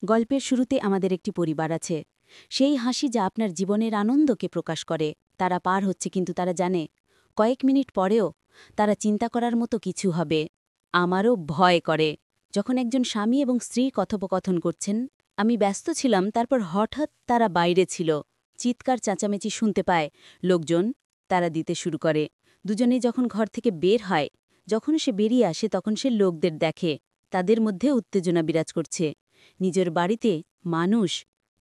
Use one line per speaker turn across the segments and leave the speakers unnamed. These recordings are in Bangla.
গল্পের শুরুতে আমাদের একটি পরিবার আছে। সেই হাসি যা আপনার জীবনের আনন্দকে প্রকাশ করে। তারা পার হচ্ছে, কিন্তু তারা জানে কয়েক মিনিট পরেও তারা চিন্তা করার মতো কিছু হবে। আমারও ভয় করে যখন একজন স্বামী এবং স্ত্রী কথোপকথন করছেন। আমি ব্যস্ত ছিলাম, তারপর হঠাৎ তারা বাইরে ছিল। চিৎকার চেঁচামেচি শুনতে পায় লোকজন। তারা দিতে শুরু করে। দুজনেই যখন ঘর থেকে বের হয়, যখন সে বেরিয়ে আসে তখন সে লোকদের দেখে। তাদের মধ্যে উত্তেজনা বিরাজ করছে। নিজের বাড়িতে মানুষ,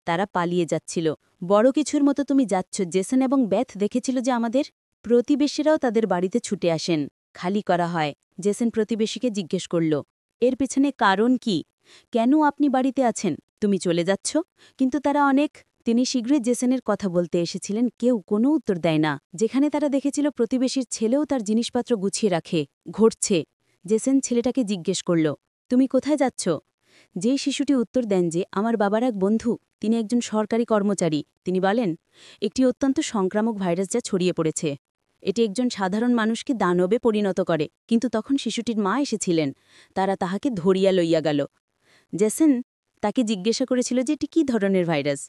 তারা পালিয়ে যাচ্ছিল। বড় কিছুর মতো তুমি যাচ্ছ। জেসন এবং বেথ দেখেছিল যে আমাদের প্রতিবেশীরাও তাদের বাড়িতে ছুটে আসেন। খালি করা হয়। জেসন প্রতিবেশীকে জিজ্ঞেস করল, এর পেছনে কারণ কি? কেন আপনি বাড়িতে আছেন? তুমি চলে যাচ্ছ? কিন্তু তারা অনেক। তিনি শীঘ্রই জেসনের কথা বলতে এসেছিলেন। কেউ কোনো উত্তর দেয় না। যেখানে তারা দেখেছিল প্রতিবেশীর ছেলেও তার জিনিসপত্র গুছিয়ে রাখে ঘটছে। জেসন ছেলেটাকে জিজ্ঞেস করল, তুমি কোথায় যাচ্ছ? যেই শিশুটি উত্তর দেন যে আমার বাবার এক বন্ধু, তিনি একজন সরকারি কর্মচারী। তিনি বলেন, একটি অত্যন্ত সংক্রামক ভাইরাস যা ছড়িয়ে পড়েছে। এটি একজন সাধারণ মানুষকে দানবে পরিণত করে। কিন্তু তখন শিশুটির মা এসেছিলেন। তারা তাহাকে ধরিয়া লইয়া গেল। জেসন তাকে জিজ্ঞাসা করেছিল যে এটি কী ধরনের ভাইরাস।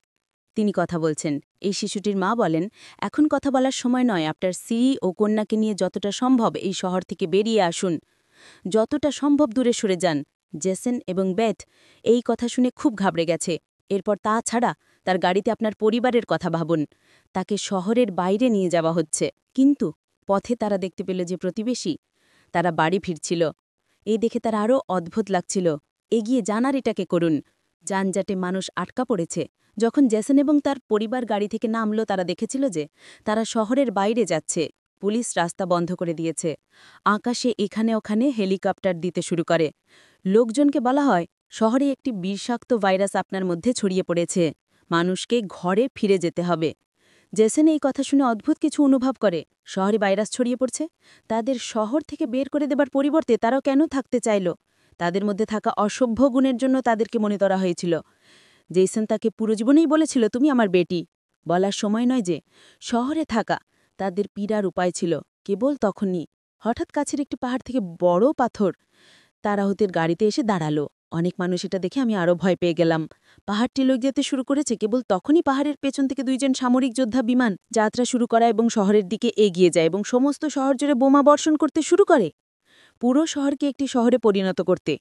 তিনি কথা বলছেন। এই শিশুটির মা বলেন, এখন কথা বলার সময় নয়, আপনার স্ত্রী ও কন্যাকে নিয়ে যতটা সম্ভব এই শহর থেকে বেরিয়ে আসুন। যতটা সম্ভব দূরে সরে যান। জেসন এবং বেথ এই কথা শুনে খুব ঘাবড়ে গেছে। এরপর তা ছাড়া তার গাড়িতে আপনার পরিবারের কথা ভাবুন। তাকে শহরের বাইরে নিয়ে যাওয়া হচ্ছে। কিন্তু পথে তারা দেখতে পেল যে প্রতিবেশী তারা বাড়ি ফিরছিল। এই দেখে তার আরও অদ্ভুত লাগছিল। এগিয়ে জানার এটাকে করুন। যানজাটে মানুষ আটকা পড়েছে। যখন জেসন এবং তার পরিবার গাড়ি থেকে নামল, তারা দেখেছিল যে তারা শহরের বাইরে যাচ্ছে। পুলিশ রাস্তা বন্ধ করে দিয়েছে। আকাশে এখানে ওখানে হেলিকপ্টার দিতে শুরু করে। লোকজনকে বলা হয়, শহরে একটি বিষাক্ত ভাইরাস আপনার মধ্যে ছড়িয়ে পড়েছে। মানুষকে ঘরে ফিরে যেতে হবে। জেসন এই কথা শুনে অদ্ভুত কিছু অনুভব করে। শহরে ভাইরাস ছড়িয়ে পড়ছে। তাদের শহর থেকে বের করে দেবার পরিবর্তে তারাও কেন থাকতে চাইল? তাদের মধ্যে থাকা অসভ্য গুণের জন্য তাদেরকে মনে করা হয়েছিল। জেসন তাকে পুরো জীবনেই বলেছিল, তুমি আমার বেটি। বলার সময় নয় যে শহরে থাকা তাদের পীড়ার উপায় ছিল। কেবল তখনই হঠাৎ কাছের একটি পাহাড় থেকে বড় পাথর তারাহুতের গাড়িতে এসে দাঁড়ালো। অনেক মানুষ এটা দেখে আমি আরও ভয় পেয়ে গেলাম। পাহাড়টি লই যেতে শুরু করেছে। কেবল তখনই পাহাড়ের পেছন থেকে দুইজন সামরিক যোদ্ধা বিমান যাত্রা শুরু করা এবং শহরের দিকে এগিয়ে যায় এবং সমস্ত শহর জুড়ে বোমা বর্ষণ করতে শুরু করে। পুরো শহরকে একটি শহরে পরিণত করতে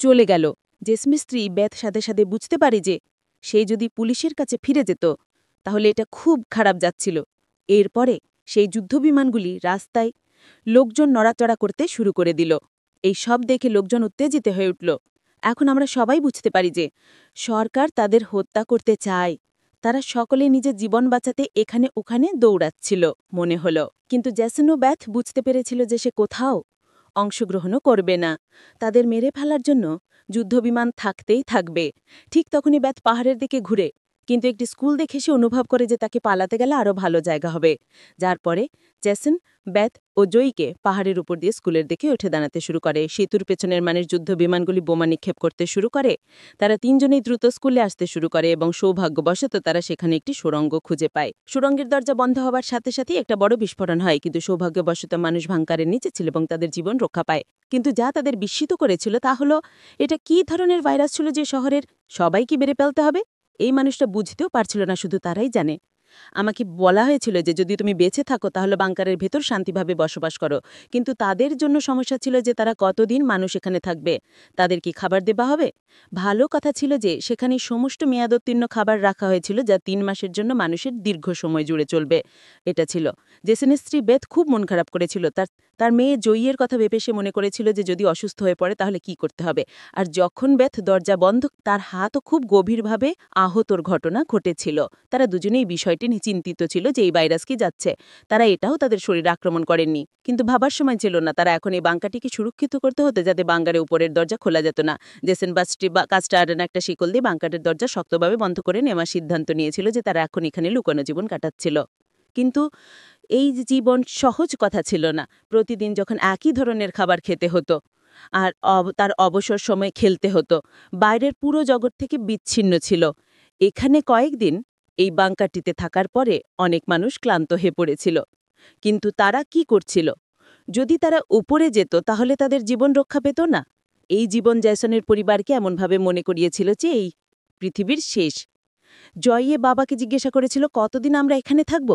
চলে গেল। জেসমির স্ত্রী বেথ সাথে সাথে বুঝতে পারে যে সেই যদি পুলিশের কাছে ফিরে যেত তাহলে এটা খুব খারাপ যাচ্ছিল। এরপরে সেই যুদ্ধবিমানগুলি রাস্তায় লোকজন নড়াচড়া করতে শুরু করে দিল। এই সব দেখে লোকজন উত্তেজিত হয়ে উঠল। এখন আমরা সবাই বুঝতে পারি যে সরকার তাদের হত্যা করতে চায়। তারা সকলে নিজের জীবন বাঁচাতে এখানে ওখানে দৌড়াচ্ছিল মনে হল। কিন্তু জেসন ও বেথ বুঝতে পেরেছিল যে সে কোথাও অংশগ্রহণও করবে না। তাদের মেরে ফেলার জন্য যুদ্ধবিমান থাকতেই থাকবে। ঠিক তখনই বেথ পাহাড়ের দিকে ঘুরে, কিন্তু একটি স্কুল দেখে সে অনুভব করে যে তাকে পালাতে গেলে আরও ভালো জায়গা হবে। যার পরে জেসন, বেথ ও জয়ীকে পাহাড়ের উপর দিয়ে স্কুলের দিকে উঠে দাঁড়াতে শুরু করে। সেতুর পেছনের মানুষ যুদ্ধবিমানগুলি বোমা নিক্ষেপ করতে শুরু করে। তারা তিনজনেই দ্রুত স্কুলে আসতে শুরু করে এবং সৌভাগ্যবশত তারা সেখানে একটি সুড়ঙ্গ খুঁজে পায়। সুড়ঙ্গের দরজা বন্ধ হওয়ার সাথে সাথেই একটা বড় বিস্ফোরণ হয়, কিন্তু সৌভাগ্যবশত মানুষ ভাঙকারের নিচে ছিল এবং তাদের জীবন রক্ষা পায়। কিন্তু যা তাদের বিস্মিত করেছিল তা হলো, এটা কী ধরনের ভাইরাস ছিল যে শহরের সবাইকে বেড়ে ফেলতে হবে? এই মানুষটা বুঝতেও পারছিল না, শুধু তারাই জানে। আমাকে বলা হয়েছিল যে যদি তুমি বেঁচে থাকো তাহলে বাংকারের ভেতর শান্তিভাবে বসবাস করো। কিন্তু তাদের জন্য সমস্যা ছিল যে তারা কতদিন মানুষ এখানে থাকবে, তাদের কি খাবার দেওয়া হবে? ভালো কথা ছিল যে সেখানে সমস্ত মেয়াদোত্তীর্ণ খাবার রাখা হয়েছিল, যা ৩ মাসের জন্য মানুষের দীর্ঘ সময় জুড়ে চলবে। এটা ছিল। জেসনের স্ত্রী বেথ খুব মন খারাপ করেছিল। তার তার মেয়ে জয়ীর কথা ভেবে সে মনে করেছিল যে যদি অসুস্থ হয়ে পড়ে তাহলে কি করতে হবে। আর যখন বেথ দরজা বন্ধ, তার হাতও খুব গভীরভাবে আহতর ঘটনা ঘটেছিল। তারা দুজনেই বিষয়টি নিয়ে চিন্তিত ছিল যে এই ভাইরাস কি যাচ্ছে। তারা এটাও তাদের শরীর আক্রমণ করেননি, কিন্তু ভাবার সময় ছিল না। তারা এখন এই বাঙ্কারটিকে সুরক্ষিত করতে হতো যাতে বাঙ্কারের উপরের দরজা খোলা যেত না। জেসন কাজটা আটানা একটা শিকল দিয়ে বাঙ্কারের দরজা শক্তভাবে বন্ধ করে নেওয়ার সিদ্ধান্ত নিয়েছিল যে তারা এখন এখানে লুকানো জীবন কাটাচ্ছিল। কিন্তু এই জীবন সহজ কথা ছিল না। প্রতিদিন যখন একই ধরনের খাবার খেতে হতো আর তার অবসর সময় খেলতে হতো, বাইরের পুরো জগৎ থেকে বিচ্ছিন্ন ছিল। এখানে কয়েকদিন এই বাঙ্কারটিতে থাকার পরে অনেক মানুষ ক্লান্ত হয়ে পড়েছিল। কিন্তু তারা কি করছিল? যদি তারা উপরে যেত তাহলে তাদের জীবন রক্ষা পেত না। এই জীবন জেসনের পরিবারকে এমনভাবে মনে করিয়েছিল যে এই
পৃথিবীর শেষ। জয়ে বাবাকে জিজ্ঞাসা করেছিল কতদিন আমরা এখানে থাকব।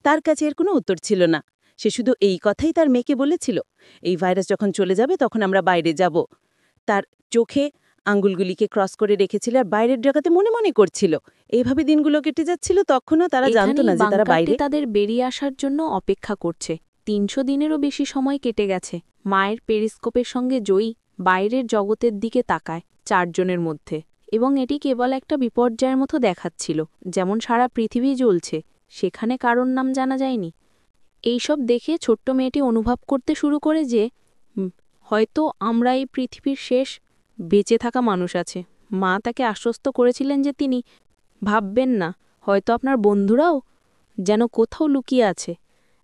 তার কাছে এর কোনো উত্তর ছিল না। সে শুধু এই কথাই তার মেয়েকে বলেছিল, এই ভাইরাস যখন চলে যাবে তখন আমরা বাইরে যাব। তার চোখে আঙ্গুলগুলিকে ক্রস করে রেখেছিল আর বাইরের জগতে মনে মনে করছিল। এইভাবে দিনগুলো কেটে যাচ্ছিল, তখনও তারা জানতো না যে তারা বাইরে।
তাদের বেরিয়ে আসার জন্য অপেক্ষা করছে। ৩০০ দিনেরও বেশি সময় কেটে গেছে। মায়ের পেরিস্কোপের সঙ্গে জয়ী বাইরের জগতের দিকে তাকায় ৪ জনের মধ্যে, এবং এটি কেবল একটা বিপর্যয়ের মতো দেখাচ্ছিল, যেমন সারা পৃথিবী জ্বলছে, সেখানে কারোর নাম জানা যায়নি। এইসব দেখে ছোট্ট মেয়েটি অনুভব করতে শুরু করে যে হয়তো আমরা এই পৃথিবীর শেষ বেঁচে থাকা মানুষ আছে। মা তাকে আশ্বস্ত করেছিলেন যে তিনি ভাববেন না, হয়তো আপনার বন্ধুরাও যেন কোথাও লুকিয়ে আছে।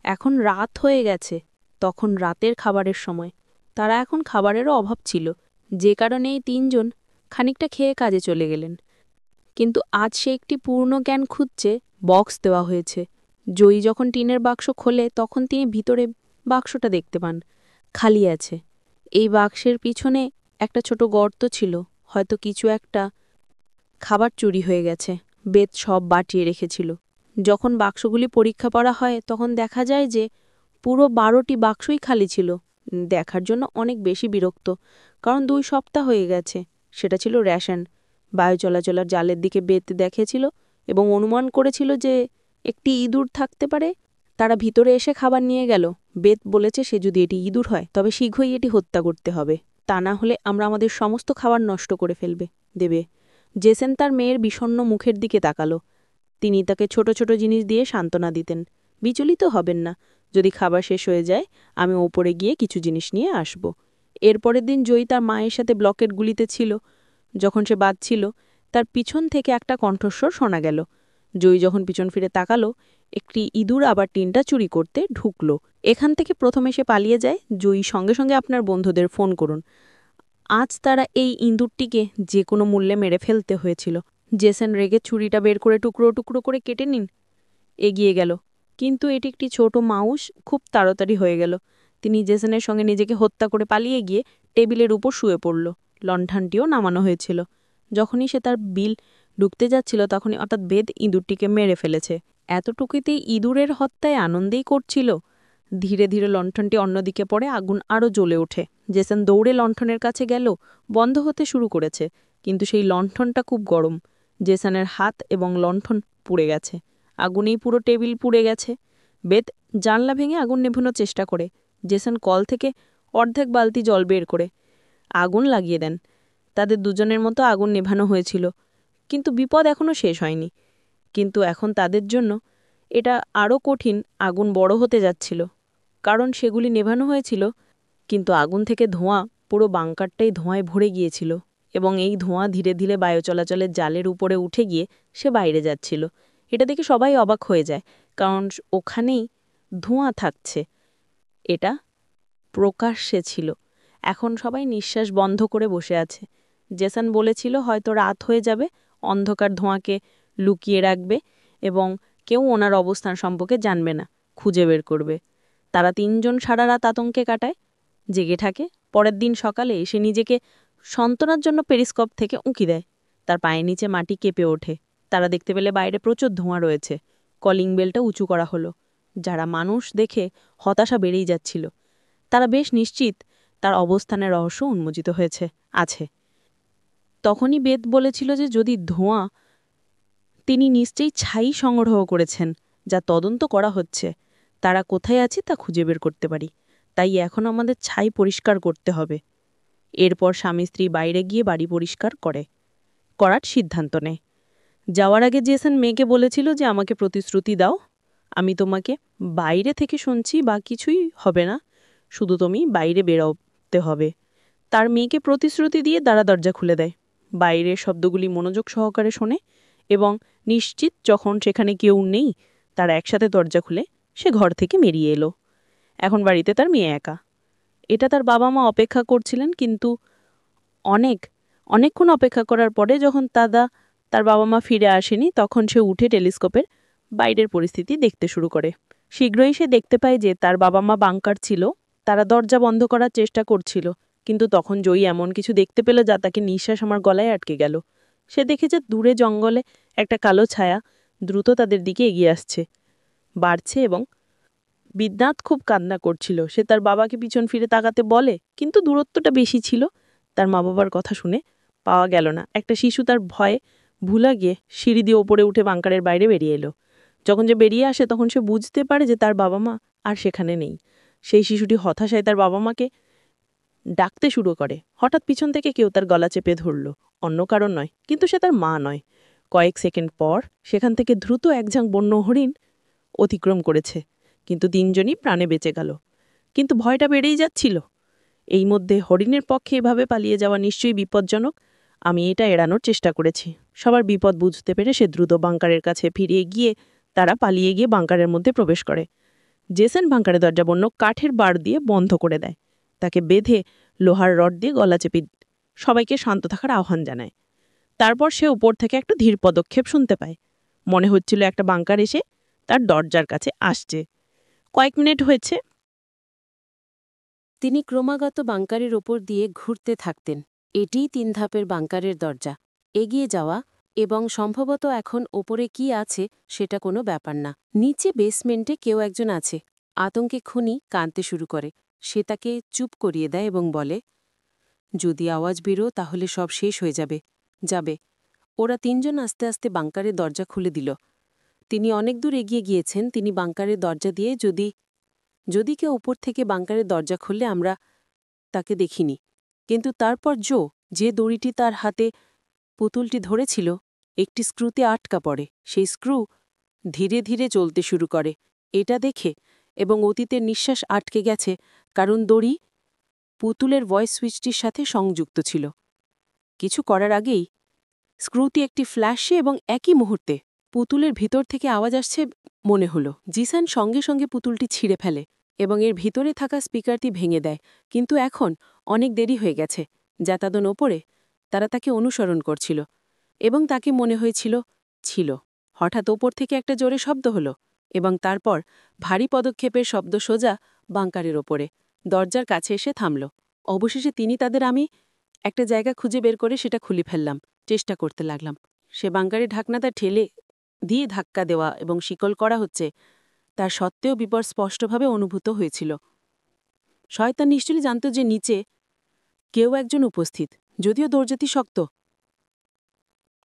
এখন রাত হয়ে গেছে, তখন রাতের খাবারের সময়। তারা এখন খাবারেরও অভাব ছিল, যে কারণে এই ৩ জন খানিকটা খেয়ে কাজে চলে গেলেন। কিন্তু আজ সে একটি পূর্ণ জ্ঞান খুঁজছে। বক্স দেওয়া হয়েছে। জয়ী যখন টিনের বাক্স খোলে তখন তিনি ভিতরে বাক্সটা দেখতে পান, খালি আছে। এই বাক্সের পিছনে একটা ছোট গর্ত ছিল, হয়তো কিছু একটা খাবার চুরি হয়ে গেছে। বেদ সব বাটিয়ে রেখেছিল। যখন বাক্সগুলি পরীক্ষা করা হয় তখন দেখা যায় যে পুরো ১২টি বাক্সই খালি ছিল। দেখার জন্য অনেক বেশি বিরক্ত, কারণ ২ সপ্তাহ হয়ে গেছে। সেটা ছিল রেশন। বায়ু চলাচলার জালের দিকে বেদ দেখেছিল এবং অনুমান করেছিল যে একটি ইঁদুর থাকতে পারে। তারা ভিতরে এসে খাবার নিয়ে গেল। বেদ বলেছে সে যদি এটি ইঁদুর হয় তবে শীঘ্রই এটি হত্যা করতে হবে, তা না হলে আমরা আমাদের সমস্ত খাবার নষ্ট করে দেবে। জেসেন তার মেয়ের বিষণ্ণ মুখের দিকে তাকালো। তিনি তাকে ছোট ছোট জিনিস দিয়ে সান্ত্বনা দিতেন। বিচলিত হবেন না, যদি খাবার শেষ হয়ে যায় আমি ওপরে গিয়ে কিছু জিনিস নিয়ে আসব। এরপরের দিন জয়ী তার মায়ের সাথে ব্লকের গুলিতে ছিল। যখন সে বাঁধছিল তার পিছন থেকে একটা কণ্ঠস্বর শোনা গেল। জয়ী যখন পিছন ফিরে তাকালো, একটি ইঁদুর আবার টিনটা চুরি করতে ঢুকলো। এখান থেকে প্রথমে সে পালিয়ে যায়। জয়ী সঙ্গে সঙ্গে আপনার বন্ধুদের ফোন করুন। আজ তারা এই ইঁদুরটিকে যে কোনো মূল্যে মেরে ফেলতে হয়েছিল। জেসন রেগে ছুরিটা বের করে টুকরো টুকরো করে কেটে নিন এগিয়ে গেল, কিন্তু এটি একটি ছোট মাউস খুব তাড়াতাড়ি হয়ে গেল। তিনি জেসনের সঙ্গে নিজেকে হত্যা করে পালিয়ে গিয়ে টেবিলের উপর শুয়ে পড়ল। লণ্ঠনটিও নামানো হয়েছিল। যখনই সে তার বিল ঢুকতে যাচ্ছিল তখনই হঠাৎ বেদ ইঁদুরটিকে মেরে ফেলেছে। এতটুকুতেই ইঁদুরের হত্যায় আনন্দেই করছিল। ধীরে ধীরে লণ্ঠনটি অন্যদিকে পড়ে আগুন আরও জ্বলে ওঠে। জেসন দৌড়ে লণ্ঠনের কাছে গেল। বন্ধ হতে শুরু করেছে, কিন্তু সেই লণ্ঠনটা খুব গরম। জেসনের হাত এবং লণ্ঠন পুড়ে গেছে। আগুনেই পুরো টেবিল পুড়ে গেছে। বেদ জানলা ভেঙে আগুন নেভানোর চেষ্টা করে। জেসন কল থেকে অর্ধেক বালতি জল বের করে আগুন লাগিয়ে দেন। তাদের দুজনের মতো আগুন নেভানো হয়েছিল, কিন্তু বিপদ এখনও শেষ হয়নি। কিন্তু এখন তাদের জন্য এটা আরও কঠিন। আগুন বড় হতে যাচ্ছিল, কারণ সেগুলি নেভানো হয়েছিল, কিন্তু আগুন থেকে ধোঁয়া, পুরো বাংকারটাই ধোঁয়ায় ভরে গিয়েছিল এবং এই ধোঁয়া ধীরে ধীরে বায়ু চলাচলের জালের উপরে উঠে গিয়ে সে বাইরে যাচ্ছিল। এটা দেখে সবাই অবাক হয়ে যায়, কারণ ওখানেই ধোঁয়া থাকছে। এটা প্রকাশ্যে ছিল। এখন সবাই নিঃশ্বাস বন্ধ করে বসে আছে। জেসন বলেছিল হয়তো রাত হয়ে যাবে, অন্ধকার ধোঁয়াকে লুকিয়ে রাখবে এবং কেউ ওনার অবস্থান সম্পর্কে জানবে না, খুঁজে বের করবে। তারা ৩ জন সারা রাত আতঙ্কে কাটায়, জেগে থাকে। পরের দিন সকালে সে নিজেকে সান্ত্বনার জন্য পেরিস্কোপ থেকে উঁকি দেয়। তার পায়ের নিচে মাটি কেঁপে ওঠে। তারা দেখতে পেলে বাইরে প্রচুর ধোঁয়া রয়েছে। কলিং বেলটা উঁচু করা হলো। যারা মানুষ দেখে হতাশা বেড়েই যাচ্ছিল। তারা বেশ নিশ্চিত তার অবস্থানের রহস্য উন্মোচিত আছে। তখনই বেদ বলেছিল যে যদি ধোঁয়া, তিনি নিশ্চয়ই ছাই সংগ্রহ করেছেন, যা তদন্ত করা হচ্ছে। তারা কোথায় আছে তা খুঁজে বের করতে পারি। তাই এখন আমাদের ছাই পরিষ্কার করতে হবে। এরপর স্বামী স্ত্রী বাইরে গিয়ে বাড়ি পরিষ্কার করার সিদ্ধান্ত নেয়। যাওয়ার আগে জেসন মেয়েকে বলেছিল যে আমাকে প্রতিশ্রুতি দাও, আমি তোমাকে বাইরে থেকে শুনছি বা কিছুই হবে না, শুধু তুমি বাইরে বেরোতে হবে। তার মেয়েকে প্রতিশ্রুতি দিয়ে তারা দরজা খুলে দেয়। বাইরের শব্দগুলি মনোযোগ সহকারে শোনে এবং নিশ্চিত যখন সেখানে কেউ নেই তারা একসাথে দরজা খুলে সে ঘর থেকে বেরিয়ে এলো। এখন বাড়িতে তার মেয়ে একা। এটা তার বাবা মা অপেক্ষা করছিলেন, কিন্তু অনেকক্ষণ অপেক্ষা করার পরে যখন তার বাবা মা ফিরে আসেনি তখন সে উঠে টেলিস্কোপের বাইরের পরিস্থিতি দেখতে শুরু করে। শীঘ্রই সে দেখতে পায় যে তার বাবা মা বাংকার ছিল। তারা দরজা বন্ধ করার চেষ্টা করছিল, কিন্তু তখন জয়ী এমন কিছু দেখতে পেল যা তাকে নিঃশ্বাস আমার গলায় আটকে গেল।
সে দেখেছে দূরে জঙ্গলে একটা কালো ছায়া দ্রুত তাদের দিকে এগিয়ে আসছে, বাড়ছে, এবং বিদ্যার্থ খুব কান্না করছিল। সে তার বাবাকে পিছন ফিরে তাকাতে বলে, কিন্তু দূরত্বটা বেশি ছিল, তার মা বাবার কথা শুনে পাওয়া গেল না। একটা শিশু তার ভয়ে ভুলা গিয়ে সিঁড়ি দিয়ে ওপরে উঠে বাংকারের বাইরে বেরিয়ে এলো। যখন যে বেরিয়ে আসে তখন সে বুঝতে পারে যে তার বাবা মা আর সেখানে নেই। সেই শিশুটি হতাশায় তার বাবা মাকে ডাকতে শুরু করে। হঠাৎ পিছন থেকে কেউ তার গলা চেপে ধরল, অন্য কারণ নয়, কিন্তু সে তার মা নয়। কয়েক সেকেন্ড পর সেখান থেকে দ্রুত একঝাঁক বন্য হরিণ অতিক্রম করেছে, কিন্তু তিনজনই প্রাণে বেঁচে গেল। কিন্তু ভয়টা বেড়েই যাচ্ছিল। এই মধ্যে হরিণের পক্ষে এভাবে পালিয়ে যাওয়া নিশ্চয়ই বিপজ্জনক। আমি এটা এড়ানোর চেষ্টা করেছি। সবার বিপদ বুঝতে পেরে সে দ্রুত বাংকারের কাছে ফিরে গিয়ে তারা পালিয়ে গিয়ে বাংকারের মধ্যে প্রবেশ করে। জেসন বাংকারের দরজা বন্য কাঠের বার দিয়ে বন্ধ করে দেয়, তাকে বেঁধে লোহার রড দিয়ে গলা চেপে সবাইকে শান্ত থাকার আহ্বান জানায়। তারপর সে উপর থেকে একটা ধীর পদক্ষেপ শুনতে পায়। মনে হচ্ছিল একটা বাংকার এসে তার দরজার কাছে আসছে। কয়েক মিনিট হয়েছে।
তিনি ক্রমাগত বাংকারের ওপর দিয়ে ঘুরতে থাকতেন। এটিই 3 ধাপের বাংকারের দরজা। এগিয়ে যাওয়া এবং সম্ভবত এখন ওপরে কি আছে সেটা কোনো ব্যাপার না। নিচে বেসমেন্টে কেউ একজন আছে। আতঙ্কে খুনি কাঁদতে শুরু করে। সে তাকে চুপ করিয়ে দেয় এবং বলে, যদি আওয়াজ বেরো তাহলে সব শেষ হয়ে যাবে। ওরা 3 জন আস্তে আস্তে বাংকারের দরজা খুলে দিল। তিনি অনেক দূর এগিয়ে গিয়েছেন। তিনি বাংকারের দরজা দিয়ে যদি কেউ উপর থেকে বাংকারের দরজা খুললে আমরা তাকে দেখিনি। কিন্তু তারপর যে দড়িটি তার হাতে পুতুলটি ধরেছিল একটি স্ক্রুতে আটকা পড়ে। সেই স্ক্রু ধীরে ধীরে চলতে শুরু করে। এটা দেখে এবং অতীতের নিঃশ্বাস আটকে গেছে, কারণ দড়ি পুতুলের ভয়েস সুইচটির সাথে সংযুক্ত ছিল। কিছু করার আগেই স্ক্রুটি একটি ফ্ল্যাশে এবং একই মুহূর্তে পুতুলের ভিতর থেকে আওয়াজ আসছে মনে হলো। জিসান সঙ্গে সঙ্গে পুতুলটি ছিঁড়ে ফেলে এবং এর ভিতরে থাকা স্পিকারটি ভেঙে দেয়। কিন্তু এখন অনেক দেরি হয়ে গেছে। যাতাদন ওপরে তারা তাকে অনুসরণ করছিল এবং তাকে মনে হয়েছিল। হঠাৎ ওপর থেকে একটা জোরে শব্দ হলো এবং তারপর ভারী পদক্ষেপের শব্দ সোজা বাংকারের ওপরে দরজার কাছে এসে থামল। অবশেষে আমি একটা জায়গা খুঁজে বের করে সেটা খুলে ফেললাম, চেষ্টা করতে লাগলাম। সে বাংকারের ঢাকনাটা ঠেলে দিয়ে ধাক্কা দেওয়া এবং শিকল করা হচ্ছে তার সত্ত্বেও বিপদ স্পষ্টভাবে অনুভূত হয়েছিল। শয়তান নিশ্চয়ই জানত যে নিচে কেউ একজন উপস্থিত, যদিও দরজাটি শক্ত।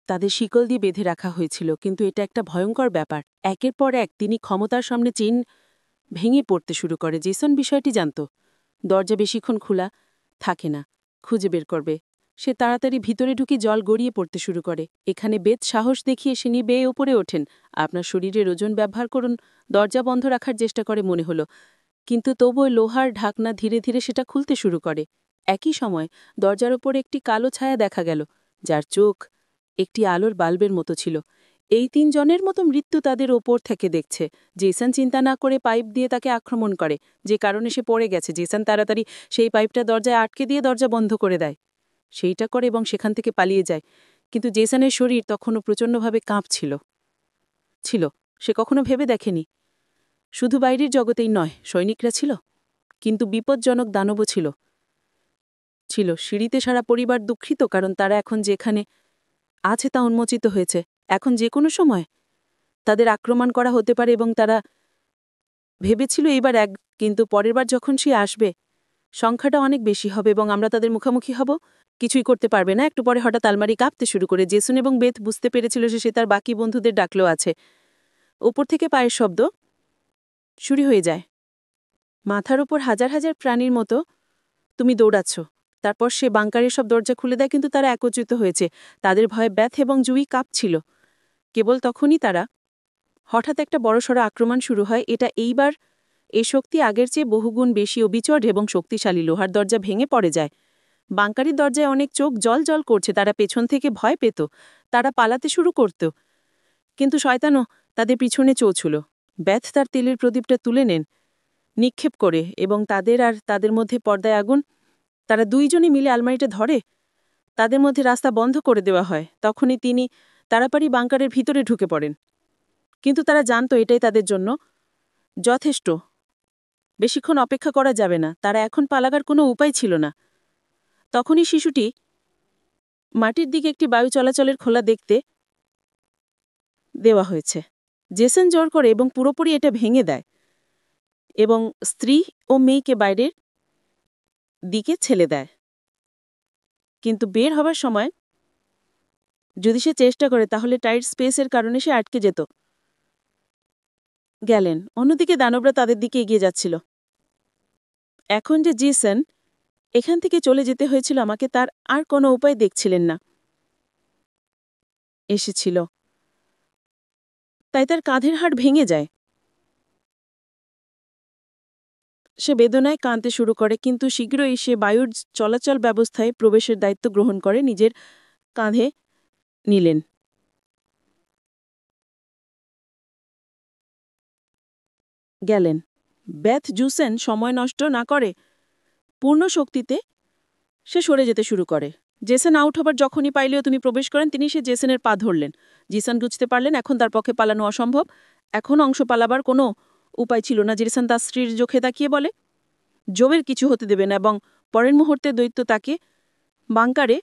তাদের শিকল দিয়ে বেঁধে রাখা হয়েছিল, কিন্তু এটা একটা ভয়ঙ্কর ব্যাপার। একের পর এক তিনি ক্ষমতার সামনে চেইন ভেঙে পড়তে শুরু করে। জেসন বিষয়টি জানত। দরজা বেশিক্ষণ খোলা থাকে না, খুঁজে বের করবে। সে তাড়াতাড়ি ভিতরে ঢুকে জল গড়িয়ে পড়তে শুরু করে। এখানে বেদ সাহস দেখিয়ে সে বেয়ে ওপরে ওঠেন। আপনার শরীরের ওজন ব্যবহার করুন। দরজা বন্ধ রাখার চেষ্টা করে মনে হলো, কিন্তু তবুও লোহার ঢাকনা ধীরে ধীরে সেটা খুলতে শুরু করে। একই সময় দরজার ওপর একটি কালো ছায়া দেখা গেল, যার চোখ একটি আলোর বাল্বের মতো ছিল। এই 3 জনের মতো মৃত্যু তাদের ওপর থেকে দেখছে। জেসন চিন্তা না করে পাইপ দিয়ে তাকে আক্রমণ করে, যে কারণে সে পড়ে গেছে। জেসন তাড়াতাড়ি সেই পাইপটা দরজায় আটকে দিয়ে দরজা বন্ধ করে দেয়। সেইটা করে এবং সেখান থেকে পালিয়ে যায়। কিন্তু জেসনের শরীর তখনও প্রচণ্ডভাবে কাঁপছিল। সে কখনো ভেবে দেখেনি শুধু বাইরের জগতেই নয়, সৈনিকরা ছিল, কিন্তু বিপজ্জনক দানবও ছিল। সিঁড়িতে সারা পরিবার দুঃখিত, কারণ তারা এখন যেখানে আছে তা উন্মোচিত হয়েছে। এখন যে কোনো সময় তাদের আক্রমণ করা হতে পারে এবং তারা ভেবেছিল এইবার কিন্তু পরের বার যখন সে আসবে সংখ্যাটা অনেক বেশি হবে এবং আমরা তাদের মুখোমুখি হব। কিছুই করতে পারবে না। একটু পরে হঠাৎ আলমারি কাঁপতে শুরু করে। জেসন এবং বেথ বুঝতে পেরেছিল যে সে তার বাকি বন্ধুদের ডাকলো আছে। উপর থেকে পায়ের শব্দ শুরু হয়ে যায়। মাথার উপর হাজার হাজার প্রাণীর মতো তুমি দৌড়াচ্ছ। তারপর সে বাংকারের সব দরজা খুলে দেয়, কিন্তু তারা একত্রিত হয়েছে। তাদের ভয়ে বেথ এবং জুই কাঁপছিল। কেবল তখনই হঠাৎ একটা বড়সড় আক্রমণ শুরু হয়। এইবার এই শক্তি আগের চেয়ে বহুগুণ বেশি অবিচর এবং শক্তিশালী। লোহার দরজা ভেঙে পড়ে যায়। বাংকারের দরজায় অনেক চোখ জল জল করছে। তারা পেছন থেকে ভয় পেত। তারা পালাতে শুরু করত, কিন্তু শয়তানও তাদের পিছনে চলছিল। বেথ তার তেলের প্রদীপটা তুলে নেন নিক্ষেপ করে এবং তাদের মধ্যে পর্দায় আগুন। তারা 2 জনে মিলে আলমারিটা ধরে। তাদের মধ্যে রাস্তা বন্ধ করে দেওয়া হয়। তখনই তিনি তাড়াতাড়ি বাংকারের ভিতরে ঢুকে পড়েন, কিন্তু তারা জানত এটাই তাদের জন্য যথেষ্ট। বেশিক্ষণ অপেক্ষা করা যাবে না। তারা এখন পালাবার কোনো উপায় ছিল না। তখনই শিশুটি
মাটির দিকে একটি বায়ু চলাচলের খোলা দেখতে দেওয়া হয়েছে। জেসন জোর করে এবং পুরোপুরি এটা ভেঙে দেয় এবং স্ত্রী ও মেয়েকে বাইরের দিকে ছেড়ে দেয়। কিন্তু বের হবার সময় যদি সে চেষ্টা করে তাহলে টাইট স্পেসের কারণে সে আটকে যেত। গেলেন। অন্যদিকে দানবরা তাদের দিকে এগিয়ে যাচ্ছিল। এখন যে জেসন এখান থেকে চলে যেতে হয়েছিল আমাকে, তার আর কোনো উপায় দেখছিলেন না। এসেছিল, তাই তার কাঁধের হাড় ভেঙে যায়। সে বেদনায় কাঁদতে শুরু করে, কিন্তু শীঘ্রই সে বায়ুর চলাচল ব্যবস্থায় প্রবেশের দায়িত্ব গ্রহণ করে নিজের কাঁধে নিলেন। গেলেন। বেথ জুসেন সময় নষ্ট না করে পূর্ণ শক্তিতে সে সরে যেতে শুরু করে। জেসন আউট হবার যখনই পাইলেও তুমি প্রবেশ করেন, তিনি সে জেসনের পা ধরলেন। জেসন বুঝতে পারলেন এখন তার পক্ষে পালানো অসম্ভব। এখন অংশ পালাবার কোনো উপায় ছিল না। জেসন তার স্ত্রীর চোখে তাকিয়ে বলে, জোবের কিছু হতে দেবে না, এবং পরের মুহূর্তে দৈত্য তাকে বাংকারে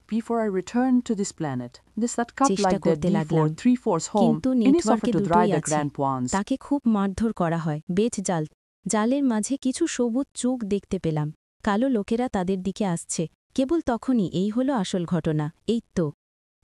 Before I return to this planet, this that cup
চেষ্টা
like that
করতে লাগলাম,
D4 3/4 home,
কিন্তু
any
নেটওয়ার্কে
suffer to
দুটোই
dry the
আছে।
grand ones.
তাকে খুব মারধর করা হয়। বেচ জাল, জালের মাঝে কিছু সবুজ চোখ দেখতে পেলাম। কালো লোকেরা তাদের দিকে আসছে। কেবল তখনই এই হলো আসল ঘটনা। এই তো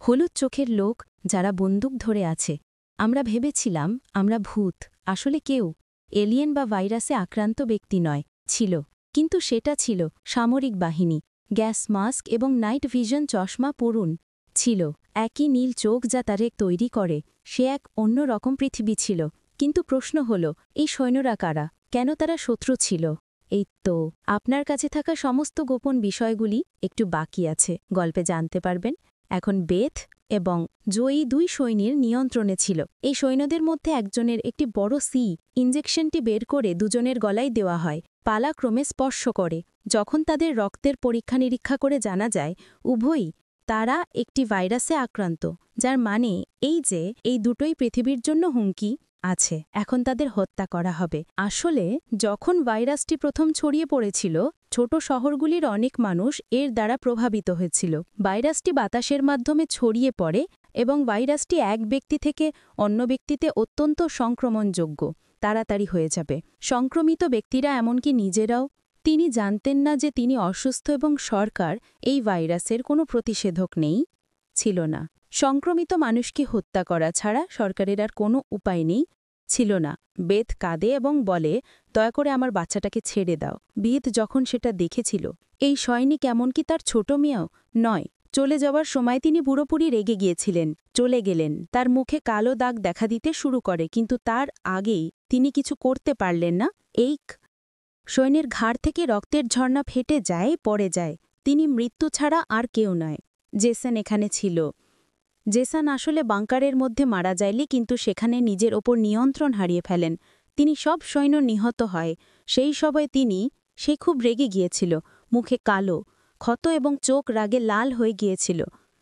হলুদ চোখের লোক যারা বন্দুক ধরে আছে। আমরা ভেবেছিলাম আমরা ভূত, আসলে কেউ এলিয়েন বা ভাইরাসে আক্রান্ত ব্যক্তি নয় ছিল, কিন্তু সেটা ছিল সামরিক বাহিনী। গ্যাস মাস্ক এবং নাইট ভিশন চশমা পরুন ছিল। একই নীল চোখ যা তারে তৈরি করে। সে এক অন্য রকম পৃথিবী ছিল। কিন্তু প্রশ্ন হল, এই সৈন্যরা কারা? কেন তারা শত্রু ছিল? এই তো আপনার কাছে থাকা সমস্ত গোপন বিষয়গুলি একটু বাকি আছে। গল্পে জানতে পারবেন। এখন বেথ এবং জয়ী দুই সৈন্যের নিয়ন্ত্রণে ছিল। এই সৈন্যদের মধ্যে একজনের একটি বড় ইনজেকশনটি বের করে দুজনের গলায় দেওয়া হয়। পালাক্রমে স্পর্শ করে। যখন তাদের রক্তের পরীক্ষা নিরীক্ষা করে জানা যায় উভয়ই তারা একটি ভাইরাসে আক্রান্ত, যার মানে এই যে এই দুটোই পৃথিবীর জন্য হুমকি আছে। এখন তাদের হত্যা করা হবে। আসলে যখন ভাইরাসটি প্রথম ছড়িয়ে পড়েছিল, ছোট শহরগুলির অনেক মানুষ এর দ্বারা প্রভাবিত হয়েছিল। ভাইরাসটি বাতাসের মাধ্যমে ছড়িয়ে পড়ে, এবং ভাইরাসটি এক ব্যক্তি থেকে অন্য ব্যক্তিতে অত্যন্ত সংক্রমণযোগ্য, তাড়াতাড়ি হয়ে যাবে। সংক্রমিত ব্যক্তিরা এমনকি নিজেরাও তিনি জানতেন না যে তিনি অসুস্থ এবং সরকার এই ভাইরাসের কোনো প্রতিষেধক নেই ছিল না। সংক্রমিত মানুষকে হত্যা করা ছাড়া সরকারের আর কোনো উপায় নেই ছিল না। বেথ কাঁদে এবং বলে, দয়া করে আমার বাচ্চাটাকে ছেড়ে দাও। বেথ যখন সেটা দেখেছিল, এই সৈনিক এমনকি তার ছোট মেয়েও নয়। চলে যাওয়ার সময় তিনি পুরোপুরি রেগে গিয়েছিলেন। চলে গেলেন, তার মুখে কালো দাগ দেখা দিতে শুরু করে, কিন্তু তার আগেই তিনি কিছু করতে পারলেন না। এই সৈন্যের ঘাড় থেকে রক্তের ঝর্ণা ফেটে যায়, পড়ে যায়। তিনি মৃত্যু ছাড়া আর কেউ নয়। জেসন এখানে ছিল। জেসন আসলে বাংকারের মধ্যে মারা যায়নি, কিন্তু সেখানে নিজের ওপর নিয়ন্ত্রণ হারিয়ে ফেলেন। তিনি সব সৈন্য নিহত হয়। সেই সময় সে খুব রেগে গিয়েছিল, মুখে কালো ক্ষত এবং চোখ রাগে লাল হয়ে গিয়েছিল,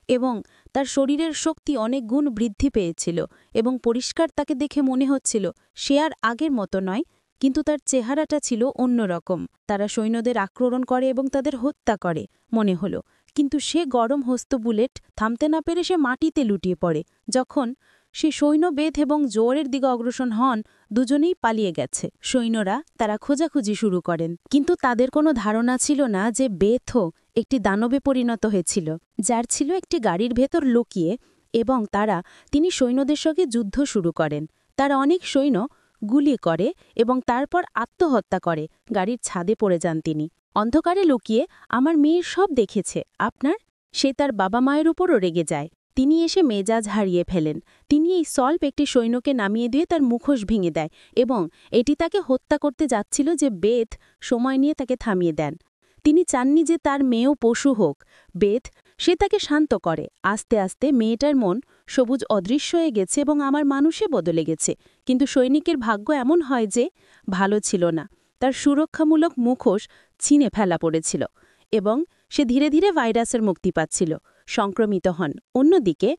এবং তার শরীরের শক্তি অনেক গুণ বৃদ্ধি পেয়েছিল, এবং পরিষ্কার তাকে দেখে মনে হচ্ছিল সে আর আগের মতো নয়, কিন্তু তার চেহারাটা ছিল অন্যরকম। তারা সৈন্যদের আক্রমণ করে এবং তাদের হত্যা করে মনে হলো, কিন্তু সে গরম হস্ত বুলেট থামতে না পেরে সে মাটিতে লুটিয়ে পড়ে। যখন সে সৈন্যবেধ এবং জোয়ারের দিকে অগ্রসর হন, দুজনেই পালিয়ে গেছে। সৈন্যরা তারা খোঁজাখুঁজি শুরু করেন, কিন্তু তাদের কোনো ধারণা ছিল না যে বেথও একটি দানবে পরিণত হয়েছিল, যার ছিল একটি গাড়ির ভেতর লুকিয়ে, এবং তিনি সৈন্যদের সঙ্গে যুদ্ধ শুরু করেন। তারা অনেক সৈন্য গুলি করে এবং তারপর আত্মহত্যা করে। গাড়ির ছাদে পড়ে যান তিনি। অন্ধকারে লুকিয়ে আমার মেয়ের সব দেখেছে আপনার। সে তার বাবা মায়ের উপরও রেগে যায়। তিনি এসে মেজাজ হারিয়ে ফেলেন। তিনি এই সল্প একটি সৈন্যকে নামিয়ে দিয়ে তার মুখোশ ভেঙে দেয়, এবং এটি তাকে হত্যা করতে যাচ্ছিল যে বেথ সময় নিয়ে তাকে থামিয়ে দেন। তিনি চাননি যে তার মেয়েও পশু হোক। বেথ সে তাকে শান্ত করে। আস্তে আস্তে মেয়েটার মন সবুজ অদৃশ্য হয়ে গেছে এবং আমার মানুষে বদলে গেছে। কিন্তু সৈনিকের ভাগ্য এমন হয় যে ভালো ছিল না। তার সুরক্ষামূলক মুখোশ ছিঁড়ে ফেলা পড়েছিল, এবং সে ধীরে ধীরে ভাইরাসের মুক্তি পাচ্ছিল। সংক্রমিত হন। অন্যদিকে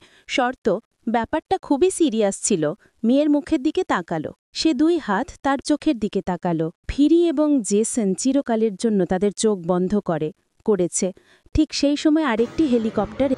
ব্যাপারটা খুবই সিরিয়াস ছিল। মেয়ের মুখের দিকে তাকালো। সে 2 হাত তার চোখের দিকে তাকালো। ফিরি এবং জেসন চিরকালের জন্য তাদের চোখ বন্ধ করেছে। ঠিক সেই সময় আরেকটি হেলিকপ্টার